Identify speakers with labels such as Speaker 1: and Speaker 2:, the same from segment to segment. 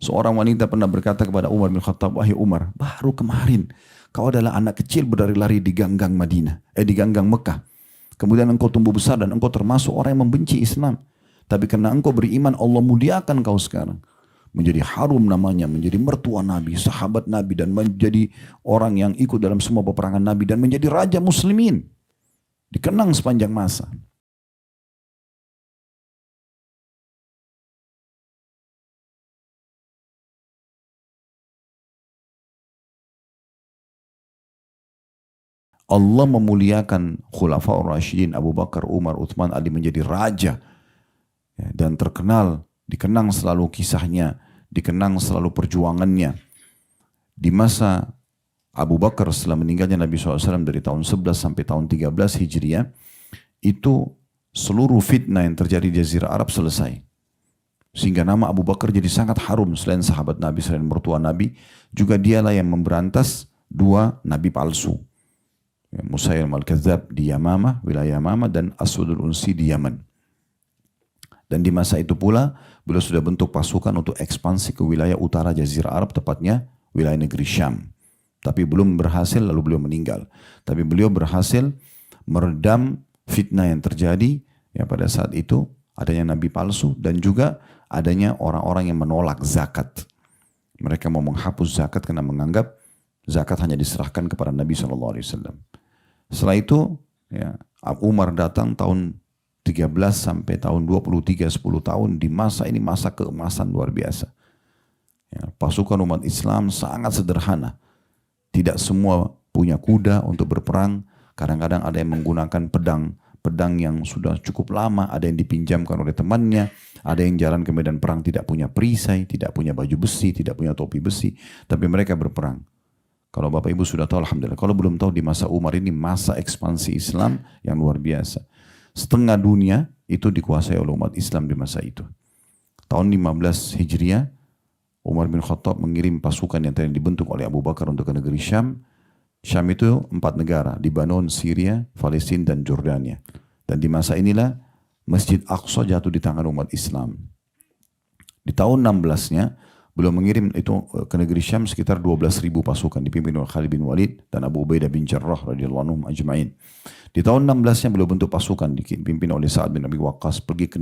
Speaker 1: Seorang wanita pernah berkata kepada Umar bin Khattab, wahai Umar, baru kemarin kau adalah anak kecil berlari-lari di ganggang di ganggang Mekah. Kemudian engkau tumbuh besar dan engkau termasuk orang yang membenci Islam. Tapi karena engkau beriman, Allah muliakan kau sekarang. Menjadi harum namanya, menjadi mertua Nabi, sahabat Nabi, dan menjadi orang yang ikut dalam semua peperangan Nabi, dan menjadi raja muslimin. Dikenang sepanjang masa. Allah memuliakan Khulafaur Rasyidin Abu Bakar, Umar, Uthman, Ali menjadi raja. Ya, dan terkenal, dikenang selalu kisahnya, dikenang selalu perjuangannya. Di masa Abu Bakar setelah meninggalnya Nabi SAW dari tahun 11 sampai tahun 13 Hijriah, itu seluruh fitnah yang terjadi di Jazirah Arab selesai. Sehingga nama Abu Bakar jadi sangat harum, selain sahabat Nabi, selain mertua Nabi, juga dialah yang memberantas dua Nabi palsu. Musailim al-Kadzab di Yamamah, wilayah Yamamah, dan Aswadul Unsi di Yaman. Dan di masa itu pula, beliau sudah bentuk pasukan untuk ekspansi ke wilayah utara Jazirah Arab, tepatnya wilayah negeri Syam. Tapi belum berhasil, lalu beliau meninggal. Tapi beliau berhasil meredam fitnah yang terjadi ya pada saat itu, adanya nabi palsu, dan juga adanya orang-orang yang menolak zakat. Mereka mau menghapus zakat karena menganggap zakat hanya diserahkan kepada Nabi SAW. Setelah itu, ya, Umar datang tahun 13 sampai tahun 23, 10 tahun. Di masa ini masa keemasan luar biasa. Ya, pasukan umat Islam sangat sederhana. Tidak semua punya kuda untuk berperang. Kadang-kadang ada yang menggunakan pedang. Pedang yang sudah cukup lama, ada yang dipinjamkan oleh temannya. Ada yang jalan ke medan perang tidak punya perisai, tidak punya baju besi, tidak punya topi besi. Tapi mereka berperang. Kalau Bapak Ibu sudah tahu, alhamdulillah. Kalau belum tahu, di masa Umar ini masa ekspansi Islam yang luar biasa. Setengah dunia itu dikuasai oleh umat Islam di masa itu. Tahun 15 Hijriah, Umar bin Khattab mengirim pasukan yang tadi dibentuk oleh Abu Bakar untuk ke negeri Syam. Syam itu 4 negara, Lebanon, Syria, Palestina, dan Jordania. Dan di masa inilah Masjid Aqsa jatuh di tangan umat Islam. Di tahun 16-nya, beliau mengirim itu ke negeri Syam sekitar 12.000 pasukan dipimpin oleh Khalid bin Walid dan Abu Ubaidah bin Jarrah radhiyallahu anhum ajma'in. Di tahun 16-nya beliau bentuk pasukan dipimpin oleh Sa'ad bin Abi Waqqas pergi ke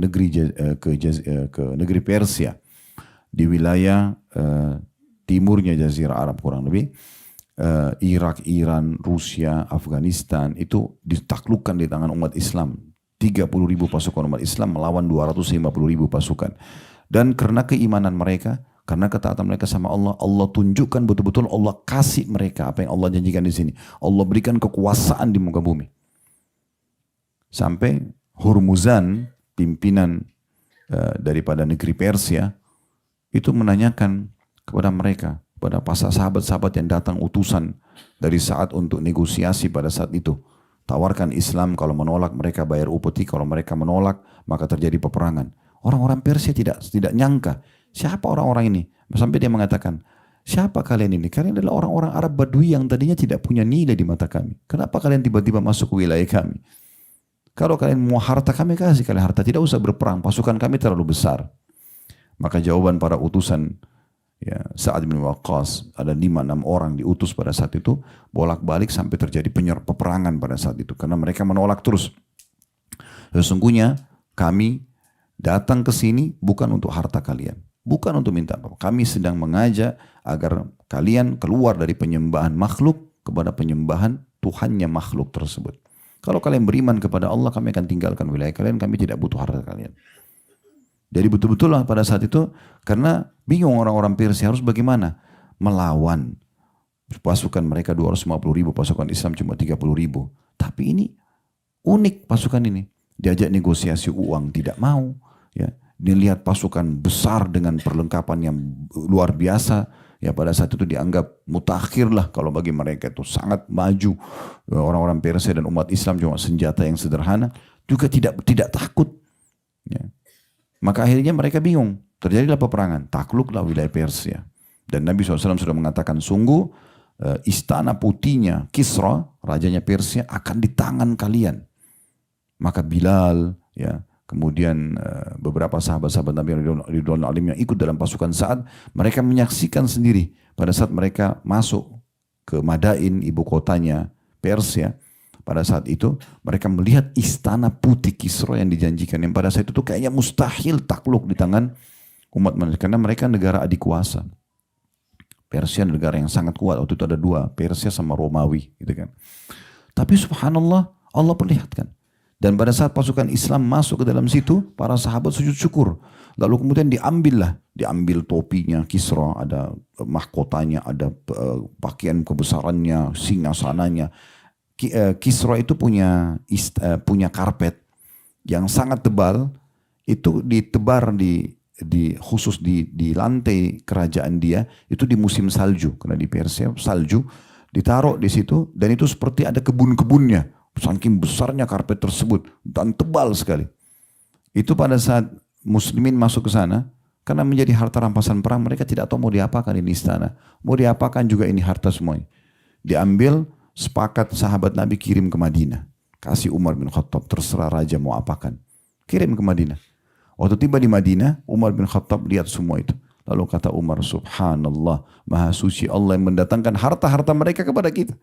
Speaker 1: negeri Persia di wilayah timurnya Jazirah Arab kurang lebih. Irak, Iran, Rusia, Afghanistan itu ditaklukkan di tangan umat Islam. 30.000 pasukan umat Islam melawan 250.000 pasukan. Dan karena keimanan mereka, karena ketaatan mereka sama Allah, Allah tunjukkan betul-betul, Allah kasih mereka apa yang Allah janjikan di sini. Allah berikan kekuasaan di muka bumi. Sampai Hurmuzan, pimpinan daripada negeri Persia, itu menanyakan kepada mereka, pada sahabat-sahabat yang datang utusan dari saat untuk negosiasi pada saat itu. Tawarkan Islam, kalau menolak mereka bayar upeti, kalau mereka menolak maka terjadi peperangan. Orang-orang Persia tidak nyangka, siapa orang-orang ini? Sampai dia mengatakan, siapa kalian ini? Kalian adalah orang-orang Arab Badui yang tadinya tidak punya nilai di mata kami. Kenapa kalian tiba-tiba masuk ke wilayah kami? Kalau kalian mau harta, kami kasih kalian harta. Tidak usah berperang, pasukan kami terlalu besar. Maka jawaban para utusan, ya, Sa'ad bin Waqqas, ada 5-6 orang diutus pada saat itu, bolak-balik sampai terjadi peperangan pada saat itu. Karena mereka menolak terus. Sesungguhnya kami datang ke sini bukan untuk harta kalian. Bukan untuk minta apa. Kami sedang mengajak agar kalian keluar dari penyembahan makhluk kepada penyembahan Tuhannya makhluk tersebut. Kalau kalian beriman kepada Allah, kami akan tinggalkan wilayah kalian, kami tidak butuh harta kalian. Jadi betul-betul lah pada saat itu, karena bingung orang-orang Persia harus bagaimana melawan pasukan mereka 250.000, pasukan Islam cuma 30.000. Tapi ini unik pasukan ini. Diajak negosiasi uang tidak mau. Ya, dilihat pasukan besar dengan perlengkapan yang luar biasa. Ya, pada saat itu dianggap mutakhir lah kalau bagi mereka itu sangat maju. Orang-orang Persia dan umat Islam cuma senjata yang sederhana juga tidak takut. Ya. Maka akhirnya mereka bingung. Terjadilah peperangan, takluklah wilayah Persia. Dan Nabi SAW sudah mengatakan, sungguh istana putihnya Kisra, rajanya Persia, akan di tangan kalian. Maka Bilal, ya, kemudian beberapa sahabat-sahabat Nabi Ridwan Alim yang ikut dalam pasukan Sa'ad, mereka menyaksikan sendiri pada saat mereka masuk ke Madain, ibu kotanya Persia. Pada saat itu mereka melihat istana putih Kisra yang dijanjikan, yang pada saat itu kayaknya mustahil takluk di tangan umat manusia, karena mereka negara adik kuasa. Persia negara yang sangat kuat, waktu itu ada dua, Persia sama Romawi gitu kan. Tapi subhanallah, Allah perlihatkan. Dan pada saat pasukan Islam masuk ke dalam situ, para sahabat sujud syukur. Lalu kemudian diambil topinya Kisra, ada mahkotanya, ada pakaian kebesarannya, singgasananya. Kisra itu punya karpet yang sangat tebal, itu ditebar khusus di lantai kerajaan dia, itu di musim salju, karena di Persia salju, ditaruh di situ, dan itu seperti ada kebun-kebunnya, saking besarnya karpet tersebut dan tebal sekali. Itu pada saat muslimin masuk ke sana, karena menjadi harta rampasan perang, mereka tidak tahu mau diapakan ini istana, mau diapakan juga ini harta semuanya. Diambil, sepakat sahabat Nabi kirim ke Madinah, kasih Umar bin Khattab, terserah raja mau apakan, kirim ke Madinah. Waktu tiba di Madinah, Umar bin Khattab lihat semua itu. Lalu kata Umar, subhanallah, maha suci Allah yang mendatangkan harta-harta mereka kepada kita.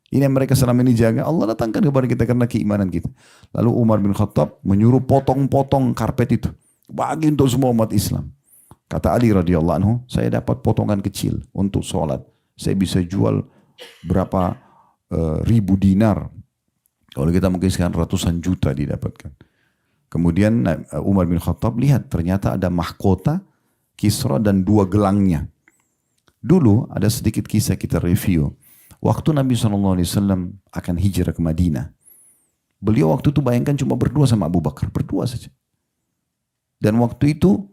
Speaker 1: Ini yang mereka selama ini jaga, Allah datangkan kepada kita karena keimanan kita. Lalu Umar bin Khattab menyuruh potong-potong karpet itu, bagi untuk semua umat Islam. Kata Ali radhiyallahu anhu, saya dapat potongan kecil untuk sholat. Saya bisa jual berapa ribu dinar. Kalau kita mungkin sekarang ratusan juta didapatkan. Kemudian Umar bin Khattab lihat ternyata ada mahkota Kisra dan dua gelangnya. Dulu ada sedikit kisah kita review. Waktu Nabi SAW akan hijrah ke Madinah. Beliau waktu itu bayangkan cuma berdua sama Abu Bakar. Berdua saja. Dan waktu itu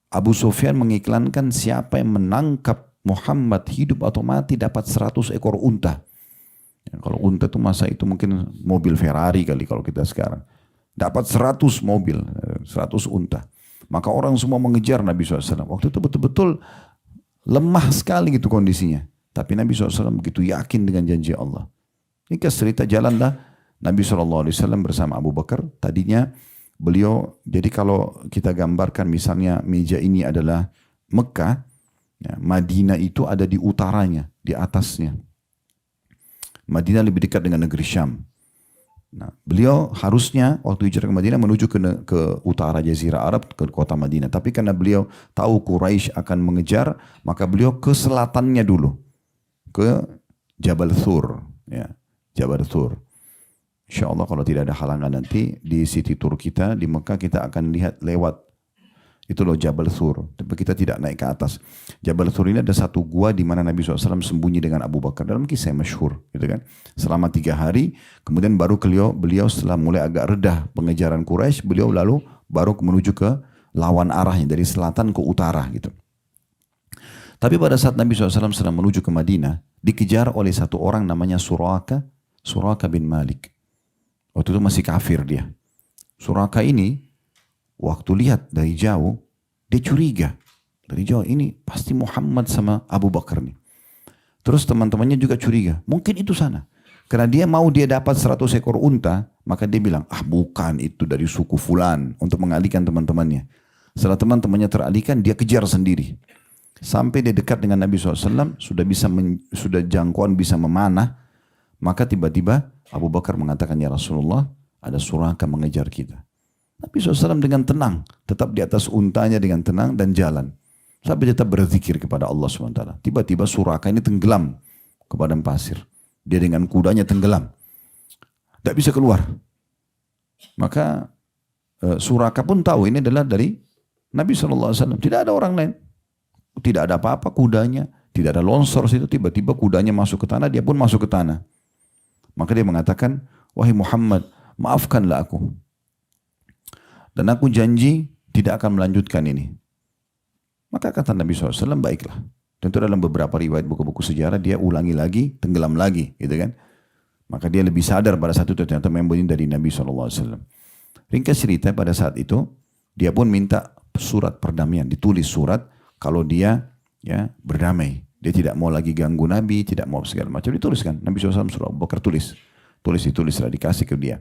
Speaker 1: Abu Sufyan mengiklankan siapa yang menangkap Muhammad hidup atau mati dapat 100 ekor unta. Ya, kalau unta itu masa itu mungkin mobil Ferrari kali kalau kita sekarang. Dapat 100 mobil, 100 unta. Maka orang semua mengejar Nabi SAW. Waktu itu betul-betul lemah sekali gitu kondisinya. Tapi Nabi SAW begitu yakin dengan janji Allah. Ini cerita jalanlah Nabi SAW bersama Abu Bakar. Tadinya beliau, jadi kalau kita gambarkan misalnya meja ini adalah Mekah, ya, Madinah itu ada di utaranya, di atasnya. Madinah lebih dekat dengan negeri Syam. Nah, beliau harusnya waktu hijrah ke Madinah menuju ke utara Jazirah Arab, ke kota Madinah. Tapi karena beliau tahu Quraisy akan mengejar, maka beliau ke selatannya dulu, ke Jabal Thur, ya, Jabal Thur. Insya Allah kalau tidak ada halangan nanti di city tour kita di Mekah kita akan lihat lewat itu loh Jabal Thur. Tapi kita tidak naik ke atas. Jabal Thur ini ada satu gua di mana Nabi SAW sembunyi dengan Abu Bakar. Dalam kisah yang masyhur, gitu kan. Selama 3 hari, kemudian baru beliau setelah mulai agak redah pengejaran Quraisy, beliau lalu baru menuju ke lawan arahnya dari selatan ke utara, gitu. Tapi pada saat Nabi SAW sedang menuju ke Madinah, dikejar oleh satu orang namanya Suraka bin Malik. Waktu itu masih kafir dia. Suraka ini waktu lihat dari jauh, dia curiga. Dari jauh, ini pasti Muhammad sama Abu Bakar nih. Terus teman-temannya juga curiga. Mungkin itu sana. Karena dia dapat 100 ekor unta, maka dia bilang, bukan itu dari suku fulan. Untuk mengalihkan teman-temannya. Setelah teman-temannya teralihkan, dia kejar sendiri. Sampai dia dekat dengan Nabi SAW, sudah jangkauan bisa memanah. Maka tiba-tiba Abu Bakar mengatakan, ya Rasulullah, ada Suraka mengejar kita. Nabi SAW dengan tenang, tetap di atas untanya dengan tenang dan jalan. Sampai tetap berzikir kepada Allah SWT. Tiba-tiba Suraka ini tenggelam ke padang pasir. Dia dengan kudanya tenggelam. Tidak bisa keluar. Maka Suraka pun tahu ini adalah dari Nabi SAW. Tidak ada orang lain. Tidak ada apa-apa kudanya. Tidak ada longsor situ. Tiba-tiba kudanya masuk ke tanah, dia pun masuk ke tanah. Maka dia mengatakan, wahai Muhammad, maafkanlah aku. Dan aku janji tidak akan melanjutkan ini. Maka kata Nabi SAW, baiklah. Tentu dalam beberapa riwayat buku-buku sejarah, dia ulangi lagi, tenggelam lagi. Gitu kan? Maka dia lebih sadar pada saat itu ternyata memang dari Nabi SAW. Ringkas cerita pada saat itu, dia pun minta surat perdamaian. Ditulis surat kalau dia ya berdamai. Dia tidak mau lagi ganggu Nabi, tidak mau segala macam. Dituliskan. Nabi SAW suruh Abu Bakar tulis. Ditulislah dikasih ke dia.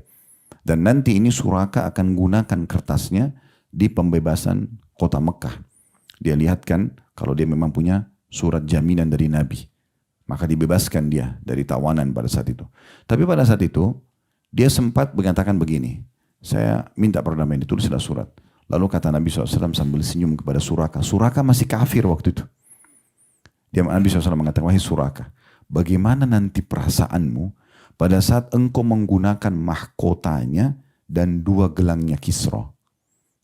Speaker 1: Dan nanti ini Suraka akan gunakan kertasnya di pembebasan kota Mekah. Dia lihatkan kalau dia memang punya surat jaminan dari Nabi. Maka dibebaskan dia dari tawanan pada saat itu. Tapi pada saat itu, dia sempat mengatakan begini, saya minta perdamaian, ditulislah surat. Lalu kata Nabi SAW sambil senyum kepada Suraka. Suraka masih kafir waktu itu. Nabi SAW mengatakan, wahai Suraka, bagaimana nanti perasaanmu pada saat engkau menggunakan mahkotanya dan 2 gelangnya Kisra.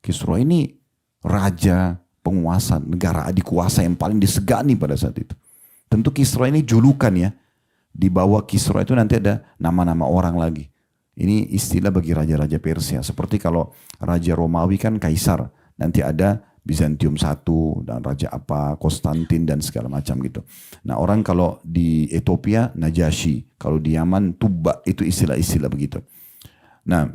Speaker 1: Kisra ini raja, penguasa, negara adikuasa yang paling disegani pada saat itu. Tentu Kisra ini julukan ya. Di bawah Kisra itu nanti ada nama-nama orang lagi. Ini istilah bagi raja-raja Persia. Seperti kalau Raja Romawi kan Kaisar. Nanti ada Bizantium I dan Raja apa, Konstantin dan segala macam gitu. Nah orang kalau di Ethiopia Najasyi. Kalau di Yaman Tubba. Itu istilah-istilah begitu. Nah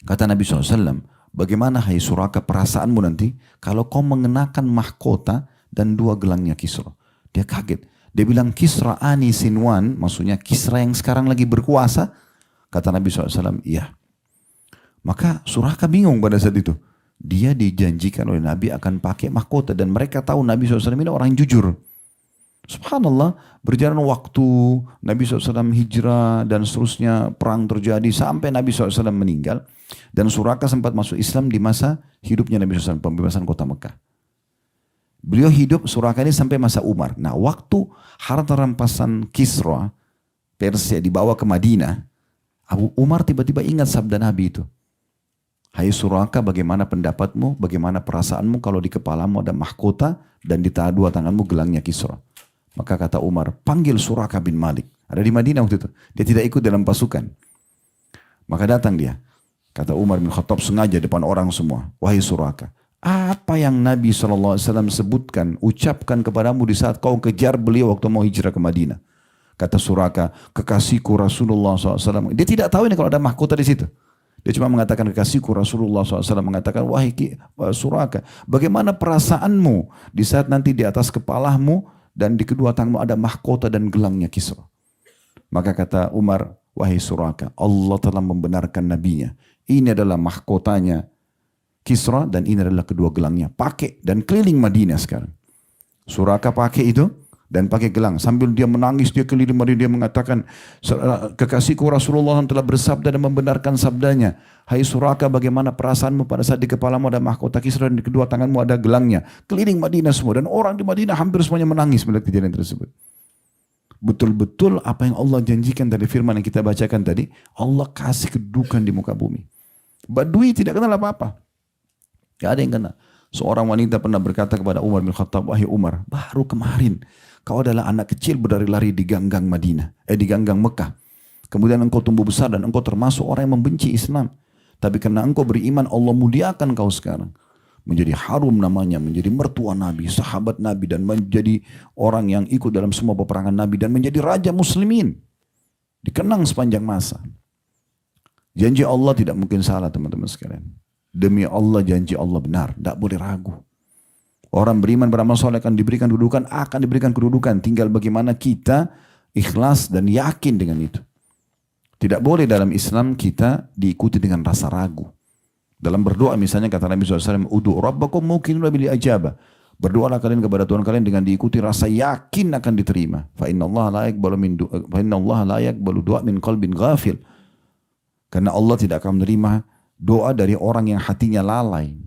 Speaker 1: kata Nabi SAW, bagaimana hai Suraka perasaanmu nanti kalau kau mengenakan mahkota dan 2 gelangnya Kisra. Dia kaget. Dia bilang Kisra Ani Sinwan, maksudnya Kisra yang sekarang lagi berkuasa. Kata Nabi SAW, iya. Maka Suraka bingung pada saat itu. Dia dijanjikan oleh Nabi akan pakai mahkota. Dan mereka tahu Nabi SAW ini orang yang jujur. Subhanallah, berjalan waktu, Nabi SAW hijrah dan seterusnya, perang terjadi sampai Nabi SAW meninggal. Dan Suraka sempat masuk Islam di masa hidupnya Nabi SAW, pembebasan kota Mekah. Beliau hidup Suraka ini sampai masa Umar. Nah waktu harta rampasan Kisra, Persia dibawa ke Madinah, Abu Umar tiba-tiba ingat sabda Nabi itu. Hai Suraka, bagaimana pendapatmu, bagaimana perasaanmu kalau di kepalamu ada mahkota dan di 2 tanganmu gelangnya Kisra. Maka kata Umar, panggil Suraka bin Malik. Ada di Madinah waktu itu. Dia tidak ikut dalam pasukan. Maka datang dia. Kata Umar bin Khattab sengaja depan orang semua. Wahai Suraka, apa yang Nabi SAW sebutkan, ucapkan kepadamu di saat kau kejar beliau waktu mau hijrah ke Madinah. Kata Suraka, kekasihku Rasulullah SAW. Dia tidak tahu ini kalau ada mahkota di situ. Dia cuma mengatakan kekasihku Rasulullah SAW mengatakan, wahai Suraka, bagaimana perasaanmu di saat nanti di atas kepalamu dan di kedua tanganmu ada mahkota dan gelangnya Kisra. Maka kata Umar, wahai Suraka, Allah telah membenarkan nabinya. Ini adalah mahkotanya Kisra dan ini adalah kedua gelangnya. Pakai dan keliling Madinah sekarang. Suraka pakai itu dan pakai gelang. Sambil dia menangis, dia keliling Madinah, dia mengatakan, kekasihku Rasulullah telah bersabda dan membenarkan sabdanya. Hai Suraka, bagaimana perasaanmu pada saat di kepalamu ada mahkota Kisra dan di kedua tanganmu ada gelangnya. Keliling Madinah semua dan orang di Madinah hampir semuanya menangis melihat kejadian tersebut. Betul-betul apa yang Allah janjikan dari firman yang kita bacakan tadi, Allah kasih kedudukan di muka bumi. Badui tidak kenal apa-apa. Gak ada yang kena. Seorang wanita pernah berkata kepada Umar bin Khattab, wahai Umar, baru kemarin kau adalah anak kecil berlari-lari di ganggang di ganggang Mekah. Kemudian engkau tumbuh besar dan engkau termasuk orang yang membenci Islam. Tapi karena engkau beriman, Allah muliakan kau sekarang. Menjadi harum namanya, menjadi mertua Nabi, sahabat Nabi, dan menjadi orang yang ikut dalam semua peperangan Nabi, dan menjadi raja muslimin. Dikenang sepanjang masa. Janji Allah tidak mungkin salah teman-teman sekalian. Demi Allah janji Allah benar, tidak boleh ragu. Orang beriman beramal soleh akan diberikan kedudukan, tinggal bagaimana kita ikhlas dan yakin dengan itu. Tidak boleh dalam Islam kita diikuti dengan rasa ragu. Dalam berdoa misalnya kata Nabi SAW, Udu rabbakum mungkin bil ajabah. Berdoalah kalian kepada Tuhan kalian dengan diikuti rasa yakin akan diterima. Fa inna Allah la yaqbalu du'a min qalbin ghafil. Karena Allah tidak akan menerima doa dari orang yang hatinya lalai.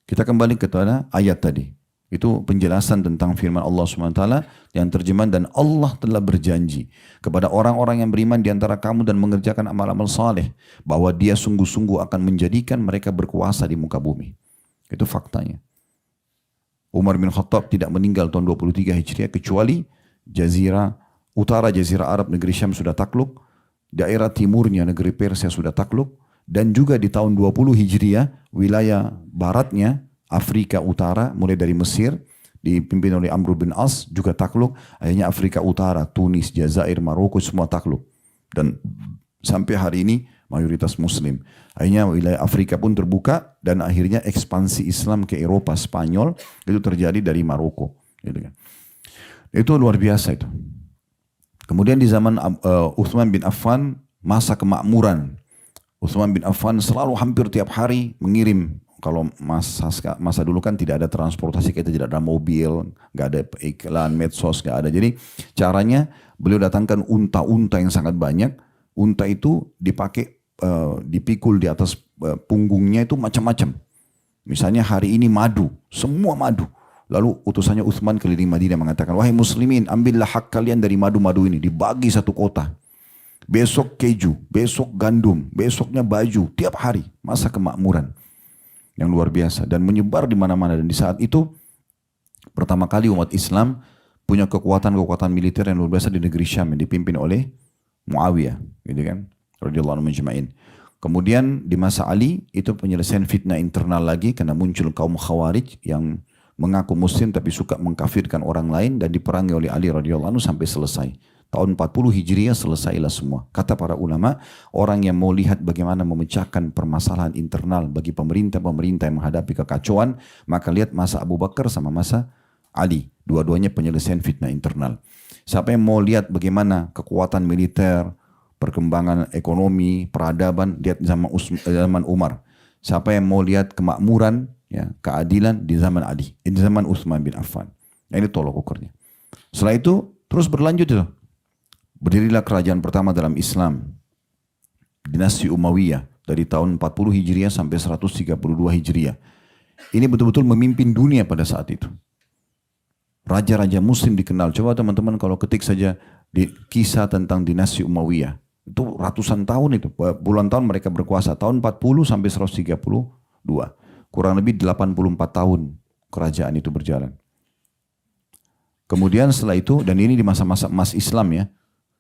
Speaker 1: Kita kembali ke ayat tadi. Itu penjelasan tentang firman Allah SWT yang terjemahan, dan Allah telah berjanji kepada orang-orang yang beriman di antara kamu dan mengerjakan amal-amal saleh bahwa dia sungguh-sungguh akan menjadikan mereka berkuasa di muka bumi. Itu faktanya. Umar bin Khattab tidak meninggal tahun 23 Hijriah kecuali utara Jazirah Arab negeri Syam sudah takluk, daerah timurnya negeri Persia sudah takluk, dan juga di tahun 20 Hijriah wilayah baratnya Afrika Utara mulai dari Mesir dipimpin oleh Amr bin As juga takluk. Akhirnya Afrika Utara, Tunis, Jazair, Maroko semua takluk. Dan sampai hari ini mayoritas Muslim. Akhirnya wilayah Afrika pun terbuka dan akhirnya ekspansi Islam ke Eropa, Spanyol itu terjadi dari Maroko. Gitu kan. Itu luar biasa itu. Kemudian di zaman Uthman bin Affan masa kemakmuran. Utsman bin Affan selalu hampir tiap hari mengirim. Kalau masa dulu kan tidak ada transportasi, kita tidak ada mobil, nggak ada iklan, medsos, nggak ada. Jadi caranya beliau datangkan unta-unta yang sangat banyak. Unta itu dipakai, dipikul di atas punggungnya itu macam-macam. Misalnya hari ini madu, semua madu. Lalu utusannya Utsman keliling Madinah mengatakan, wahai muslimin, ambillah hak kalian dari madu-madu ini, dibagi satu kota. Besok keju, besok gandum, besoknya baju, tiap hari masa kemakmuran yang luar biasa dan menyebar di mana-mana. Dan di saat itu pertama kali umat Islam punya kekuatan militer yang luar biasa di negeri Syam yang dipimpin oleh Muawiyah, gitu kan, radhiyallahu anhu majma'in. Kemudian di masa Ali itu penyelesaian fitnah internal lagi karena muncul kaum Khawarij yang mengaku muslim tapi suka mengkafirkan orang lain dan diperangi oleh Ali radhiyallahu anhu sampai selesai. Tahun 40 Hijriah selesailah semua. Kata para ulama, orang yang mau lihat bagaimana memecahkan permasalahan internal bagi pemerintah-pemerintah yang menghadapi kekacauan, maka lihat masa Abu Bakar sama masa Ali. Dua-duanya penyelesaian fitnah internal. Siapa yang mau lihat bagaimana kekuatan militer, perkembangan ekonomi, peradaban, lihat zaman Umar. Siapa yang mau lihat kemakmuran, ya, keadilan di zaman Ali, di zaman Utsman bin Affan. Nah, ini tolok ukurnya. Setelah itu terus berlanjut itu. Berdirilah kerajaan pertama dalam Islam, dinasti Umayyah dari tahun 40 Hijriah sampai 132 Hijriah. Ini betul-betul memimpin dunia pada saat itu. Raja-raja muslim dikenal. Coba teman-teman kalau ketik saja di kisah tentang dinasti Umayyah. Itu ratusan tahun itu. Puluhan tahun mereka berkuasa. Tahun 40 sampai 132. Kurang lebih 84 tahun kerajaan itu berjalan. Kemudian setelah itu, dan ini di masa-masa emas Islam ya,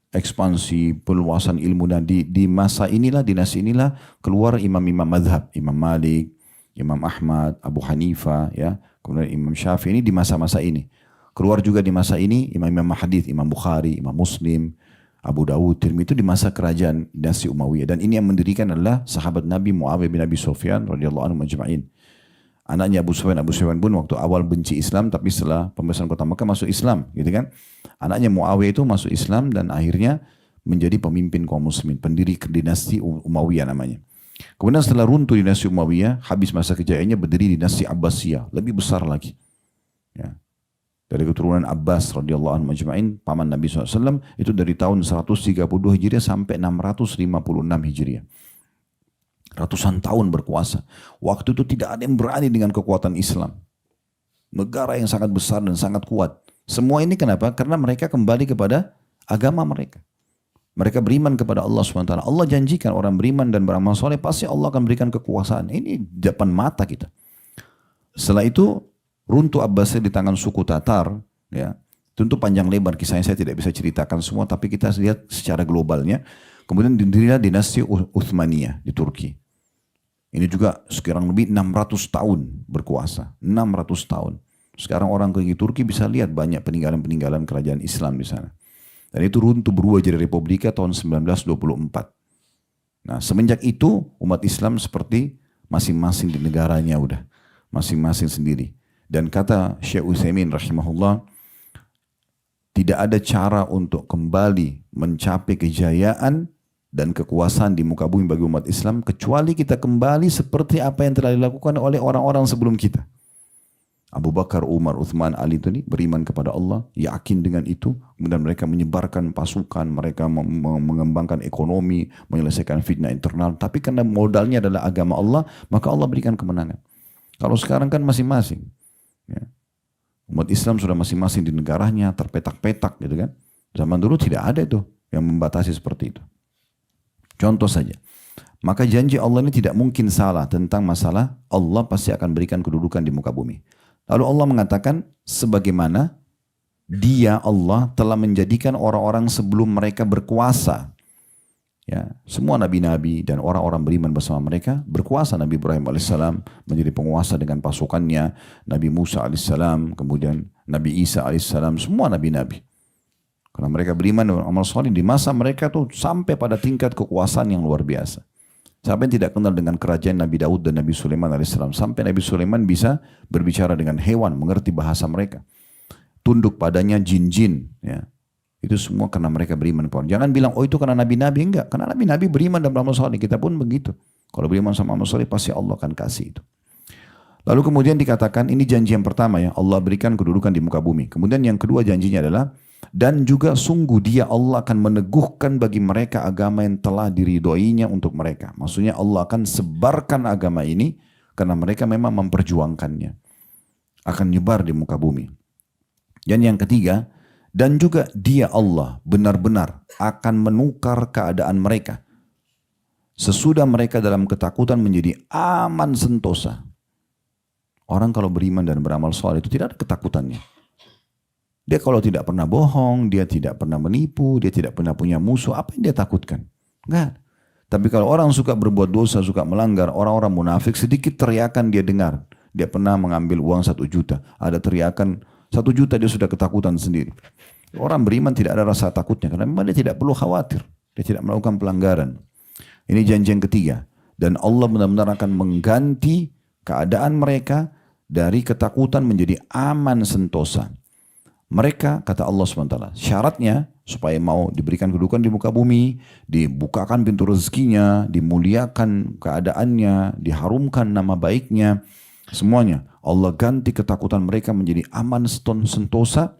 Speaker 1: ekspansi peluasan ilmu, dan di masa inilah, dinasti inilah keluar imam-imam madhab, Imam Malik, Imam Ahmad, Abu Hanifah, ya, kemudian Imam Syafi'i. Ini di masa-masa ini. Keluar juga di masa ini imam-imam hadis, Imam Bukhari, Imam Muslim, Abu Dawud, Tirmidzi, itu di masa kerajaan dinasti Umayyah. Dan ini yang mendirikan adalah sahabat Nabi Muawiyah bin Abi Sufyan radhiyallahu anhu majma'in. Anaknya Abu Sufyan pun waktu awal benci Islam, tapi setelah pembebasan kota Mekah masuk Islam, gitu kan. Anaknya Muawiyah itu masuk Islam dan akhirnya menjadi pemimpin kaum muslimin, pendiri dinasti Umayyah namanya. Kemudian setelah runtuh dinasti Umayyah, habis masa kejayaannya, berdiri dinasti Abbasiyah, lebih besar lagi. Ya. Dari keturunan Abbas radhiyallahu anhu majma'in, paman Nabi SAW, itu dari tahun 132 Hijriah sampai 656 Hijriah. Ratusan tahun berkuasa. Waktu itu tidak ada yang berani dengan kekuatan Islam. Negara yang sangat besar dan sangat kuat. Semua ini kenapa? Karena mereka kembali kepada agama mereka. Mereka beriman kepada Allah SWT. Allah janjikan orang beriman dan beramal soleh, pasti Allah akan berikan kekuasaan. Ini di depan mata kita. Setelah itu, runtuh Abbasiyah di tangan suku Tatar. Ya, tentu panjang lebar kisahnya, saya tidak bisa ceritakan semua, tapi kita lihat secara globalnya. Kemudian didirilah dinasti Utsmaniyah di Turki. Ini juga sekarang lebih 600 tahun berkuasa. 600 tahun. Sekarang orang ke Turki bisa lihat banyak peninggalan-peninggalan kerajaan Islam di sana. Dan itu runtuh berubah jadi Republika tahun 1924. Nah, semenjak itu umat Islam seperti masing-masing di negaranya udah. Masing-masing sendiri. Dan kata Syekh Utsaimin rahimahullah, tidak ada cara untuk kembali mencapai kejayaan dan kekuasaan di muka bumi bagi umat Islam kecuali kita kembali seperti apa yang telah dilakukan oleh orang-orang sebelum kita. Abu Bakar, Umar, Uthman, Ali itu beriman kepada Allah, yakin dengan itu, kemudian mereka menyebarkan pasukan, mereka mengembangkan ekonomi, menyelesaikan fitnah internal, tapi karena modalnya adalah agama Allah, maka Allah berikan kemenangan. Kalau sekarang kan masing-masing. Ya. Umat Islam sudah masing-masing di negaranya, terpetak-petak gitu kan. Zaman dulu tidak ada itu yang membatasi seperti itu. Contoh saja. Maka janji Allah ini tidak mungkin salah tentang masalah Allah pasti akan berikan kedudukan di muka bumi. Lalu Allah mengatakan sebagaimana Dia Allah telah menjadikan orang-orang sebelum mereka berkuasa. Ya, semua nabi-nabi dan orang-orang beriman bersama mereka berkuasa. Nabi Ibrahim alaihissalam menjadi penguasa dengan pasukannya, Nabi Musa alaihissalam, kemudian Nabi Isa alaihissalam, semua nabi-nabi. Karena mereka beriman dan amal soleh di masa mereka tuh sampai pada tingkat kekuasaan yang luar biasa. Siapa yang tidak kenal dengan kerajaan Nabi Daud dan Nabi Sulaiman alaihissalam, sampai Nabi Sulaiman bisa berbicara dengan hewan, mengerti bahasa mereka. Tunduk padanya jin-jin, ya. Itu semua karena mereka beriman kepada Allah. Jangan bilang, oh itu karena nabi-nabi. Enggak, karena nabi-nabi beriman dan beramal saleh. Kita pun begitu. Kalau beriman sama amal saleh, pasti Allah akan kasih itu. Lalu kemudian dikatakan, ini janji yang pertama ya, Allah berikan kedudukan di muka bumi. Kemudian yang kedua janjinya adalah, dan juga sungguh dia Allah akan meneguhkan bagi mereka agama yang telah diridhoinya untuk mereka. Maksudnya Allah akan sebarkan agama ini, karena mereka memang memperjuangkannya. Akan nyebar di muka bumi. Dan yang ketiga, dan juga dia Allah benar-benar akan menukar keadaan mereka. Sesudah mereka dalam ketakutan menjadi aman sentosa. Orang kalau beriman dan beramal saleh itu tidak ada ketakutannya. Dia kalau tidak pernah bohong, dia tidak pernah menipu, dia tidak pernah punya musuh, apa yang dia takutkan? Enggak. Tapi kalau orang suka berbuat dosa, suka melanggar, orang-orang munafik, sedikit teriakan dia dengar. Dia pernah mengambil uang 1 juta. Ada teriakan 1 juta dia sudah ketakutan sendiri. Orang beriman tidak ada rasa takutnya karena memang dia tidak perlu khawatir. Dia tidak melakukan pelanggaran. Ini janji yang ketiga. Dan Allah benar-benar akan mengganti keadaan mereka dari ketakutan menjadi aman sentosa. Mereka, kata Allah SWT, syaratnya supaya mau diberikan kedudukan di muka bumi, dibukakan pintu rezekinya, dimuliakan keadaannya, diharumkan nama baiknya, semuanya. Allah ganti ketakutan mereka menjadi aman sentosa.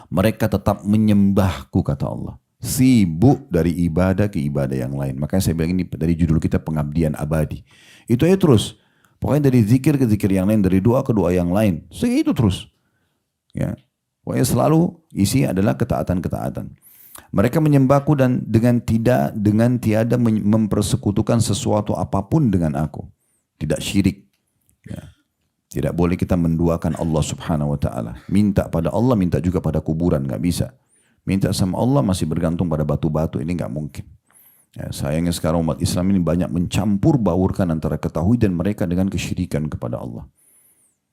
Speaker 1: Mereka tetap menyembahku, kata Allah. Sibuk dari ibadah ke ibadah yang lain. Makanya saya bilang ini dari judul kita pengabdian abadi. Itu aja terus. Pokoknya dari zikir ke zikir yang lain, dari doa ke doa yang lain. Itu terus. Ya. Pokoknya selalu isi adalah ketaatan-ketaatan. Mereka menyembahku dan dengan tiada mempersekutukan sesuatu apapun dengan aku. Tidak syirik. Ya. Tidak boleh kita menduakan Allah subhanahu wa ta'ala. Minta pada Allah, minta juga pada kuburan. Gak bisa. Minta sama Allah masih bergantung pada batu-batu. Ini gak mungkin. Ya, sayangnya sekarang umat Islam ini banyak mencampur baurkan antara ketauhidan mereka dengan kesyirikan kepada Allah.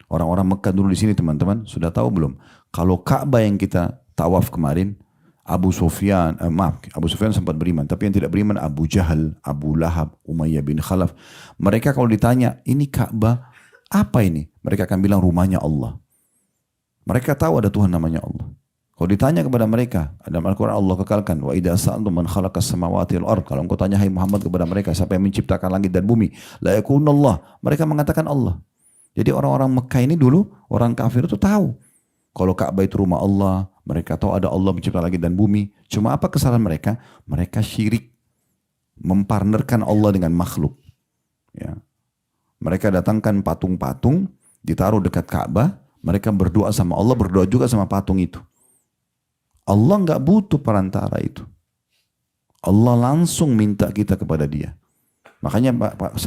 Speaker 1: Orang-orang Mekah dulu di sini teman-teman sudah tahu belum? Kalau Ka'bah yang kita tawaf kemarin, Abu Sufyan sempat beriman, tapi yang tidak beriman Abu Jahal, Abu Lahab, Umayyah bin Khalaf. Mereka kalau ditanya, ini Ka'bah apa ini? Mereka akan bilang rumahnya Allah. Mereka tahu ada Tuhan namanya Allah. Kalau ditanya kepada mereka, dalam Al-Quran Allah kekalkan, wa idza sa'altum man khalaqas samawati wal ard. Kalau engkau tanya hai Muhammad kepada mereka, siapa yang menciptakan langit dan bumi? La yakunullah. Mereka mengatakan Allah. Jadi orang-orang Mekah ini dulu, orang kafir itu tahu. Kalau Ka'bah itu rumah Allah, mereka tahu ada Allah mencipta langit dan bumi. Cuma apa kesalahan mereka? Mereka syirik. Mempartnerkan Allah dengan makhluk. Ya. Mereka datangkan patung-patung, ditaruh dekat Ka'bah. Mereka berdoa sama Allah, berdoa juga sama patung itu. Allah nggak butuh perantara itu. Allah langsung minta kita kepada dia. Makanya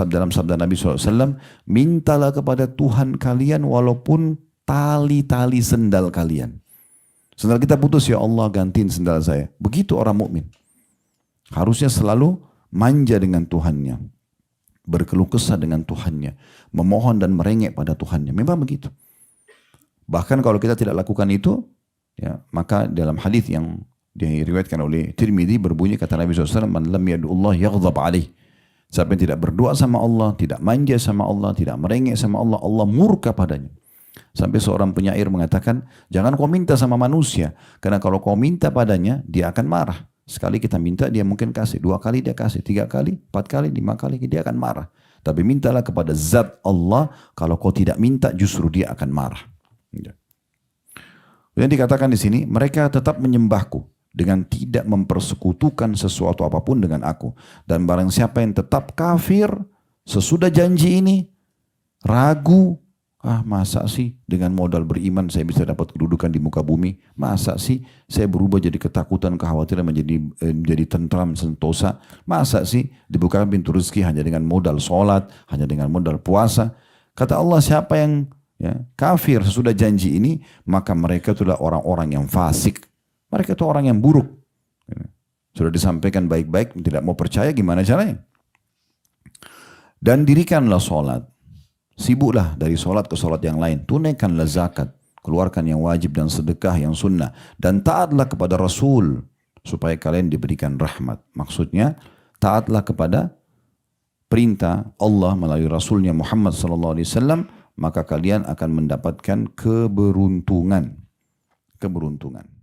Speaker 1: dalam sabda Nabi SAW, mintalah kepada Tuhan kalian walaupun tali-tali sendal kalian. Sendal kita putus, ya Allah gantiin sendal saya. Begitu orang mukmin. Harusnya selalu manja dengan Tuhannya. Berkeluh kesah dengan Tuhannya. Memohon dan merengek pada Tuhannya. Memang begitu. Bahkan kalau kita tidak lakukan itu, ya, maka dalam hadis yang diriwayatkan oleh Tirmidzi berbunyi kata Nabi SAW, man lam yad'ullah yaghdab alaih. Siapa yang tidak berdoa sama Allah, tidak manja sama Allah, tidak merengek sama Allah, Allah murka padanya. Sampai seorang penyair mengatakan, jangan kau minta sama manusia, karena kalau kau minta padanya, dia akan marah. Sekali kita minta, dia mungkin kasih. 2 kali dia kasih, 3 kali, 4 kali, 5 kali, dia akan marah. Tapi mintalah kepada zat Allah, kalau kau tidak minta, justru dia akan marah. Kemudian dikatakan di sini, mereka tetap menyembahku dengan tidak mempersekutukan sesuatu apapun dengan aku. Dan barang siapa yang tetap kafir sesudah janji ini, ragu, masa sih dengan modal beriman saya bisa dapat kedudukan di muka bumi? Masa sih saya berubah jadi ketakutan, kekhawatiran menjadi tentram, sentosa? Masa sih dibukakan pintu rezeki hanya dengan modal sholat, hanya dengan modal puasa? Kata Allah, siapa yang kafir sesudah janji ini, maka mereka itulah orang-orang yang fasik. Mereka itu orang yang buruk. Sudah disampaikan baik-baik, tidak mau percaya, gimana caranya? Dan dirikanlah sholat. Sibuklah dari sholat ke sholat yang lain. Tunaikanlah zakat. Keluarkan yang wajib dan sedekah yang sunnah. Dan taatlah kepada Rasul. Supaya kalian diberikan rahmat. Maksudnya, taatlah kepada perintah Allah melalui Rasulnya Muhammad SAW. Maka kalian akan mendapatkan keberuntungan. Keberuntungan.